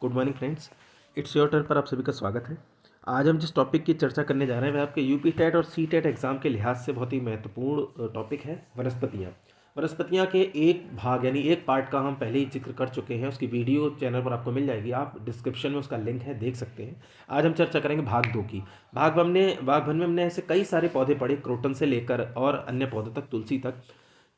Good morning friends, it's your turn पर आप सभी का स्वागत है। आज हम जिस टॉपिक की चर्चा करने जा रहे हैं वह आपके यूपी टेट और सी टेट एग्जाम के लिहाज से बहुत ही महत्वपूर्ण टॉपिक है वनस्पतियाँ। वनस्पतियाँ के एक भाग यानी एक पार्ट का हम पहले ही जिक्र कर चुके हैं, उसकी वीडियो चैनल पर आपको मिल जाएगी, आप डिस्क्रिप्शन में उसका लिंक है, देख सकते हैं। आज हम चर्चा करेंगे भाग 2 की। भाग वन में हमने ऐसे कई सारे पौधे पढ़े, क्रोटन से लेकर और अन्य पौधों तक, तुलसी तक,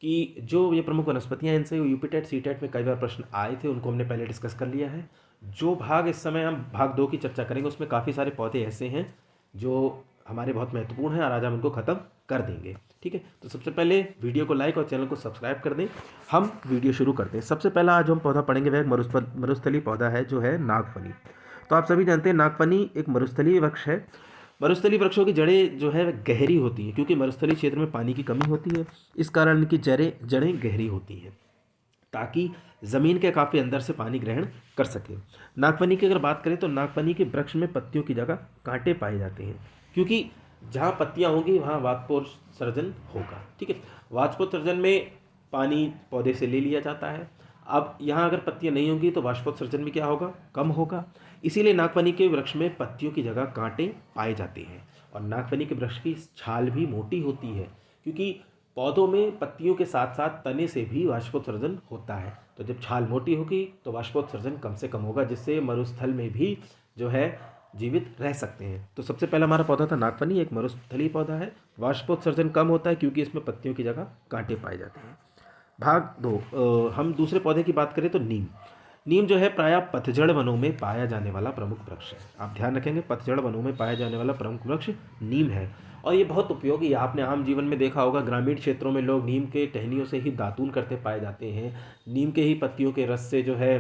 कि जो ये प्रमुख वनस्पतियाँ हैं इनसे यूपी टेट सी टेट में कई बार प्रश्न आए थे, उनको हमने पहले डिस्कस कर लिया है। जो भाग इस समय हम भाग 2 की चर्चा करेंगे उसमें काफ़ी सारे पौधे ऐसे हैं जो हमारे बहुत महत्वपूर्ण हैं और आज हम उनको ख़त्म कर देंगे। ठीक है, तो सबसे पहले वीडियो को लाइक और चैनल को सब्सक्राइब कर दें। हम वीडियो शुरू करते हैं। सबसे पहला आज हम पौधा पढ़ेंगे वह एक मरुस्थलीय पौधा है जो है नागफनी। तो आप सभी जानते हैं नागफनी एक मरुस्थलीय वृक्ष है। मरुस्थलीय वृक्षों की जड़ें जो है वह गहरी होती हैं क्योंकि मरुस्थलीय क्षेत्र में पानी की कमी होती है। इस कारण इनकी जड़ें गहरी होती हैं ताकि ज़मीन के काफ़ी अंदर से पानी ग्रहण कर सके। नागफनी की अगर बात करें तो नागफनी के वृक्ष में पत्तियों की जगह कांटे पाए जाते हैं क्योंकि जहाँ पत्तियाँ होंगी वहाँ वाष्पोत्सर्जन होगा। ठीक है, वाष्पोत्सर्जन में पानी पौधे से ले लिया जाता है। अब यहाँ अगर पत्तियाँ नहीं होंगी तो वाष्पोत्सर्जन भी क्या होगा, कम होगा। इसीलिए नागफनी के वृक्ष में पत्तियों की जगह कांटे पाए जाते हैं और नागफनी के वृक्ष की छाल भी मोटी होती है क्योंकि पौधों में पत्तियों के साथ साथ तने से भी वाष्पोत्सर्जन होता है। तो जब छाल मोटी होगी तो वाष्पोत्सर्जन कम से कम होगा, जिससे मरुस्थल में भी जो है जीवित रह सकते हैं। तो सबसे पहला हमारा पौधा था नागफनी, एक मरुस्थलीय पौधा है। वाष्पोत्सर्जन कम होता है क्योंकि इसमें पत्तियों की जगह कांटे पाए जाते हैं। भाग 2 हम दूसरे पौधे की बात करें तो नीम। नीम जो है प्रायः पतझड़ वनों में पाया जाने वाला प्रमुख वृक्ष है। आप ध्यान रखेंगे, पतझड़ वनों में पाया जाने वाला प्रमुख वृक्ष नीम है और ये बहुत उपयोगी है। आपने आम जीवन में देखा होगा, ग्रामीण क्षेत्रों में लोग नीम के टहनियों से ही दातून करते पाए जाते हैं। नीम के ही पत्तियों के रस से जो है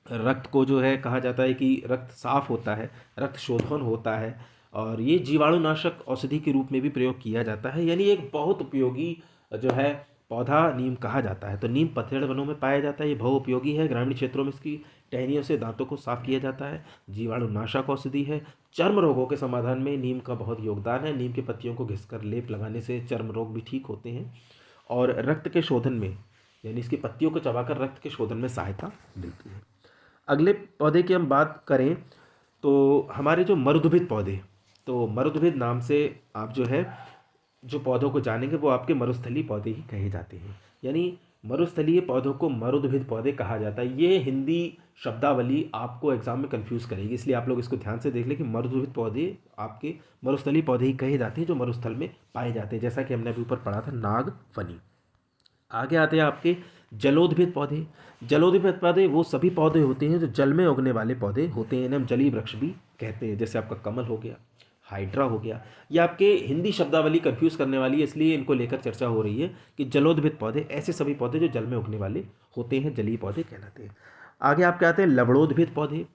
रक्त को जो है कहा जाता है कि रक्त साफ होता है, रक्त शोधन होता है और ये जीवाणुनाशक औषधि के रूप में भी प्रयोग किया जाता है। यानी एक बहुत उपयोगी जो है पौधा नीम कहा जाता है। तो नीम पतझड़ वनों में पाया जाता है, ये बहु उपयोगी है। ग्रामीण क्षेत्रों में इसकी टहनियों से दांतों को साफ किया जाता है। जीवाणुनाशक औषधि है। चर्म रोगों के समाधान में नीम का बहुत योगदान है। नीम की पत्तियों को घिसकर लेप लगाने से चर्म रोग भी ठीक होते हैं और रक्त के शोधन में, यानी इसकी पत्तियों को चबाकर रक्त के शोधन में सहायता मिलती है। अगले पौधे की हम बात करें तो हमारे जो मरुदभिद पौधे, तो मरुदभिद नाम से आप जो है जो पौधों को जानेंगे वो आपके मरुस्थलीय पौधे ही कहे जाते हैं। यानी मरुस्थलीय पौधों को मरुदभिद पौधे कहा जाता है। ये हिंदी शब्दावली आपको एग्जाम में कंफ्यूज करेगी, इसलिए आप लोग इसको ध्यान से देख लें कि मरुदभिद पौधे आपके मरुस्थलीय पौधे ही कहे जाते हैं जो मरुस्थल में पाए जाते हैं, जैसा कि हमने अभी ऊपर पढ़ा था नागफनी। आगे आते हैं आपके जलोद्भिद पौधे। जलोद्भिद पौधे वो सभी पौधे होते हैं जो जल में उगने वाले पौधे होते हैं, इन्हें हम जलीय वृक्ष भी कहते हैं। जैसे आपका कमल हो गया, हाइड्रा हो गया। ये आपके हिंदी शब्दावली कंफ्यूज करने वाली है, इसलिए इनको लेकर चर्चा हो रही है कि जलोद्भिद पौधे ऐसे सभी पौधे जो जल में उगने वाले होते हैं, जलीय पौधे कहलाते हैं। आगे आपके आते हैं लवणोद्भिद पौधे।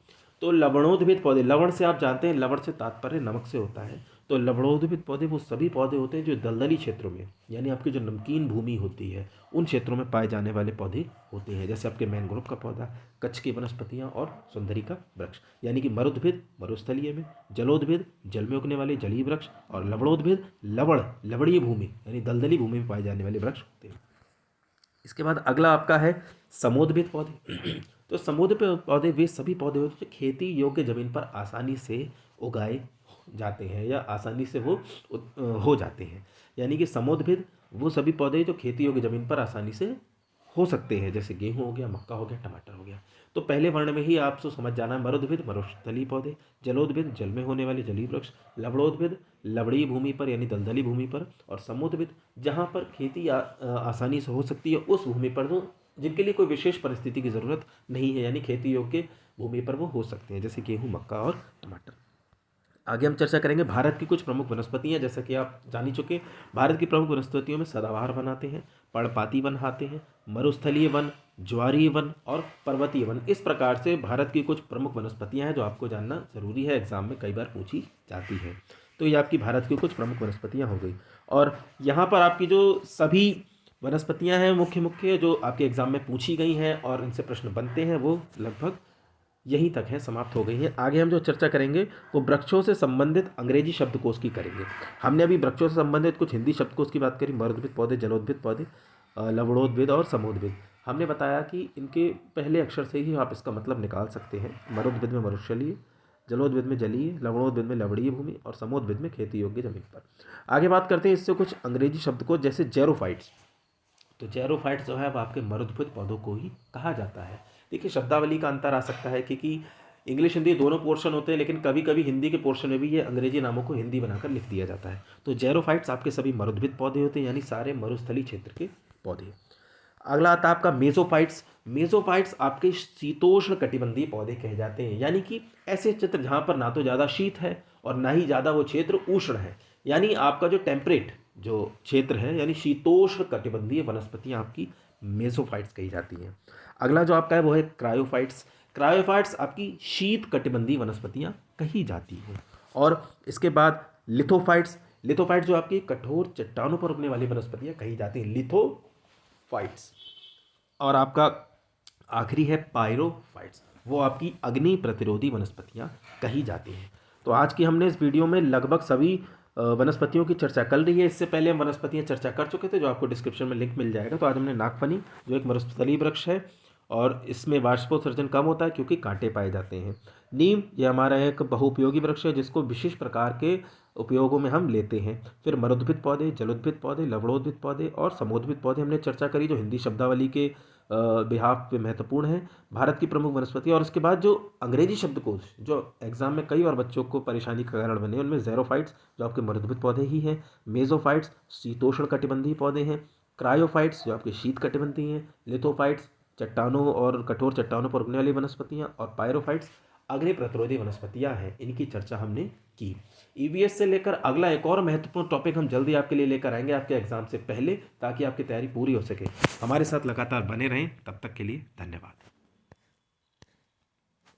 तो लवणोद्भिद पौधे, लवण से आप जानते हैं, लवण से तात्पर्य नमक से होता है। तो लवणोद्भिद पौधे वो सभी पौधे होते हैं जो दलदली क्षेत्रों में, यानी आपकी जो नमकीन भूमि होती है उन क्षेत्रों में पाए जाने वाले पौधे होते हैं। जैसे आपके मैंग्रोव का पौधा, कच्छ की वनस्पतियाँ और सुंदरी का वृक्ष। यानी कि मरुद्भिद मरुस्थलीय में, जलोद्भिद जल में उगने वाले जलीय वृक्ष और लवणोद्भिद लवणीय भूमि यानी दलदली भूमि में पाए जाने वाले वृक्ष होते हैं। इसके बाद अगला आपका है समोद्भिद पौधे। तो समोद्भिद पौधे वे सभी पौधे होते हैं जो खेती योग्य जमीन पर आसानी से उगाए जाते हैं या आसानी से वो हो जाते हैं। यानी कि समोद्भिद वो सभी पौधे जो खेती योग्य जमीन पर आसानी से हो सकते हैं, जैसे गेहूं हो गया, मक्का हो गया, टमाटर हो गया। तो पहले वर्ण में ही आपको समझ जाना है, मरुद्भिद मरुस्थलीय पौधे, जलोद्भिद जल में होने वाले जलीय वृक्ष, लवणोद्भिद लवणीय भूमि पर यानी दलदली भूमि पर, और समोद्भिद जहाँ पर खेती आसानी से हो सकती है उस भूमि पर, जो जिनके लिए कोई विशेष परिस्थिति की ज़रूरत नहीं है, यानी खेती योग्य भूमि पर वो हो सकते हैं, जैसे गेहूँ, मक्का और टमाटर। आगे हम चर्चा करेंगे भारत की कुछ प्रमुख वनस्पतियां। जैसा कि आप जान ही चुके, भारत की प्रमुख वनस्पतियों में सदाबहार वन आते हैं, पर्णपाती वन आते हैं, मरुस्थलीय वन, ज्वारीय वन और पर्वतीय वन। इस प्रकार से भारत की कुछ प्रमुख वनस्पतियां हैं जो आपको जानना जरूरी है, एग्जाम में कई बार पूछी जाती है। तो ये आपकी भारत की कुछ प्रमुख वनस्पतियां हो गई। और यहाँ पर आपकी जो सभी वनस्पतियाँ हैं मुख्य मुख्य जो आपके एग्जाम में पूछी गई हैं और इनसे प्रश्न बनते हैं, वो लगभग यहीं तक है, समाप्त हो गई है। आगे हम जो चर्चा करेंगे वो वृक्षों से संबंधित अंग्रेजी शब्दकोश की करेंगे। हमने अभी वृक्षों से संबंधित कुछ हिंदी शब्दकोश की बात करी, मरुद्भिद पौधे, जलोद्भिद पौधे, लवणोद्भिद और समोद्भिद। हमने बताया कि इनके पहले अक्षर से ही आप इसका मतलब निकाल सकते हैं। मरुद्भिद में मरुस्थलीय, जलोद्भिद में जलीय, लवणोद्भिद में लवणीय भूमि और समोद्भिद में खेती योग्य जमीन पर। आगे बात करते हैं इससे कुछ अंग्रेजी शब्दकोश जैसे जेरोफाइट्स। तो जेरोफाइट्स जो है अब आपके मरुद्भिद पौधों को ही कहा जाता है। देखिए शब्दावली का अंतर आ सकता है क्योंकि इंग्लिश हिंदी दोनों पोर्शन होते हैं, लेकिन कभी कभी हिंदी के पोर्शन में भी ये अंग्रेजी नामों को हिंदी बनाकर लिख दिया जाता है। तो जेरोफाइट्स आपके सभी मरुद्भिद पौधे होते हैं, यानी सारे मरुस्थलीय क्षेत्र के पौधे। अगला आता है आपका मेसोफाइट्स। मेसोफाइट्स आपके शीतोष्ण कटिबंधीय पौधे कहे जाते हैं, यानी कि ऐसे क्षेत्र जहाँ पर ना तो ज़्यादा शीत है और ना ही ज़्यादा वो क्षेत्र उष्ण है, यानी आपका जो टेम्परेट जो क्षेत्र है, यानी शीतोष्ण कटिबंधीय वनस्पतियाँ आपकी मेसोफाइट्स कही जाती हैं। अगला जो आपका है वो है क्रायोफाइट्स। क्रायोफाइट्स आपकी शीत कटिबंधीय वनस्पतियाँ कही जाती हैं। और इसके बाद लिथोफाइट्स। लिथोफाइट्स जो आपकी कठोर चट्टानों पर उगने वाली वनस्पतियाँ कही जाती हैं, लिथोफाइट्स। और आपका आखिरी है पायरोफाइट्स, वो आपकी अग्नि प्रतिरोधी वनस्पतियाँ कही जाती हैं। तो आज की हमने इस वीडियो में लगभग सभी वनस्पतियों की चर्चा कर ली है। इससे पहले हम वनस्पतियाँ चर्चा कर चुके थे, जो आपको डिस्क्रिप्शन में लिंक मिल जाएगा। तो आज हमने नागफनी, जो एक मरुस्थलीय वृक्ष है और इसमें वाष्पोत्सर्जन कम होता है क्योंकि कांटे पाए जाते हैं। नीम, ये हमारा एक बहुउपयोगी वृक्ष है जिसको विशेष प्रकार के उपयोगों में हम लेते हैं। फिर मरुद्भिद पौधे, जलोद्भिद पौधे, लवणोद्भिद पौधे और समोद्भिद पौधे हमने चर्चा करी, जो हिंदी शब्दावली के बिहाफ पे महत्वपूर्ण है। भारत की प्रमुख वनस्पति, और उसके बाद जो अंग्रेजी शब्दकोश जो एग्जाम में कई और बच्चों को परेशानी का कारण बने, उनमें जेरोफाइट्स जो आपके मरुद्भिद पौधे ही हैं, मेसोफाइट्स शीतोष्ण कटिबंधीय पौधे हैं, क्रायोफाइट्स जो आपके शीत कटिबंधीय हैं, लिथोफाइट्स चट्टानों और कठोर चट्टानों पर उगने वाली वनस्पतियाँ, और पायरोफाइट्स अग्नि प्रतिरोधी वनस्पतियाँ हैं। इनकी चर्चा हमने की। ईवीएस से लेकर अगला एक और महत्वपूर्ण टॉपिक हम जल्दी आपके लिए लेकर आएंगे आपके एग्जाम से पहले, ताकि आपकी तैयारी पूरी हो सके। हमारे साथ लगातार बने रहें। तब तक के लिए धन्यवाद।